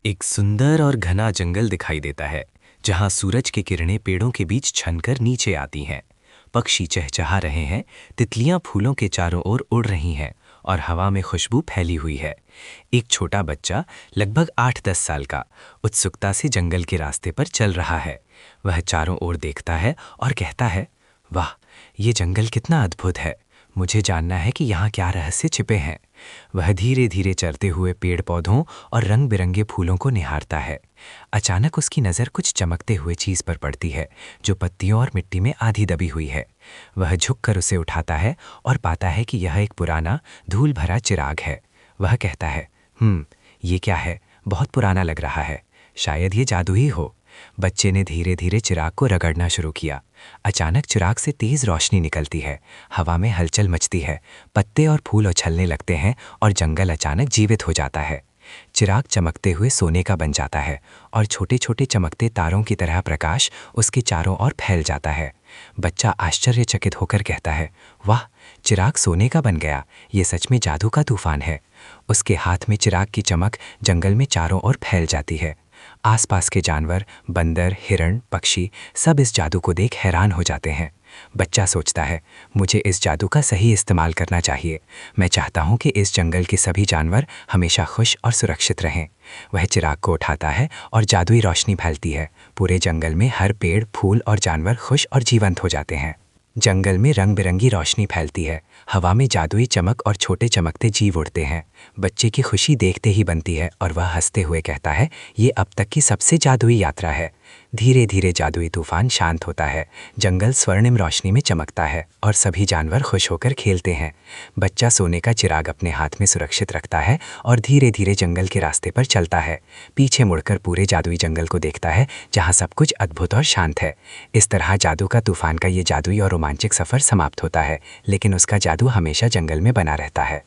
एक सुंदर और घना जंगल दिखाई देता है जहां सूरज की किरणें पेड़ों के बीच छनकर नीचे आती हैं। पक्षी चहचहा रहे हैं, तितलियां फूलों के चारों ओर उड़ रही हैं और हवा में खुशबू फैली हुई है। एक छोटा बच्चा, लगभग 8-10 साल का, उत्सुकता से जंगल के रास्ते पर चल रहा है। वह चारों ओर देखता है और कहता है, वाह, ये जंगल कितना अद्भुत है। मुझे जानना है कि यहाँ क्या रहस्य छिपे हैं। वह धीरे धीरे चलते हुए पेड़ पौधों और रंग बिरंगे फूलों को निहारता है। अचानक उसकी नज़र कुछ चमकते हुए चीज़ पर पड़ती है जो पत्तियों और मिट्टी में आधी दबी हुई है। वह झुककर उसे उठाता है और पाता है कि यह एक पुराना धूल भरा चिराग है। वह कहता है, ये क्या है? बहुत पुराना लग रहा है। शायद ये जादू ही हो। बच्चे ने धीरे धीरे चिराग को रगड़ना शुरू किया। अचानक चिराग से तेज रोशनी निकलती है, हवा में हलचल मचती है, पत्ते और फूल उछलने लगते हैं और जंगल अचानक जीवित हो जाता है। चिराग चमकते हुए सोने का बन जाता है और छोटे छोटे चमकते तारों की तरह प्रकाश उसके चारों ओर फैल जाता है। बच्चा आश्चर्यचकित होकर कहता है, वाह, चिराग सोने का बन गया। ये सच में जादू का तूफान है। उसके हाथ में चिराग की चमक जंगल में चारों ओर फैल जाती है। आसपास के जानवर, बंदर, हिरण, पक्षी सब इस जादू को देख हैरान हो जाते हैं। बच्चा सोचता है, मुझे इस जादू का सही इस्तेमाल करना चाहिए। मैं चाहता हूँ कि इस जंगल के सभी जानवर हमेशा खुश और सुरक्षित रहें। वह चिराग को उठाता है और जादुई रोशनी फैलती है। पूरे जंगल में हर पेड़, फूल और जानवर खुश और जीवंत हो जाते हैं। जंगल में रंग बिरंगी रोशनी फैलती है, हवा में जादुई चमक और छोटे चमकते जीव उड़ते हैं। बच्चे की खुशी देखते ही बनती है और वह हंसते हुए कहता है, ये अब तक की सबसे जादुई यात्रा है। धीरे धीरे जादुई तूफान शांत होता है, जंगल स्वर्णिम रोशनी में चमकता है और सभी जानवर खुश होकर खेलते हैं। बच्चा सोने का चिराग अपने हाथ में सुरक्षित रखता है और धीरे धीरे जंगल के रास्ते पर चलता है। पीछे मुड़कर पूरे जादुई जंगल को देखता है जहाँ सब कुछ अद्भुत और शांत है। इस तरह जादू का तूफान का ये जादुई और रोमांचक सफ़र समाप्त होता है, लेकिन उसका जादू हमेशा जंगल में बना रहता है।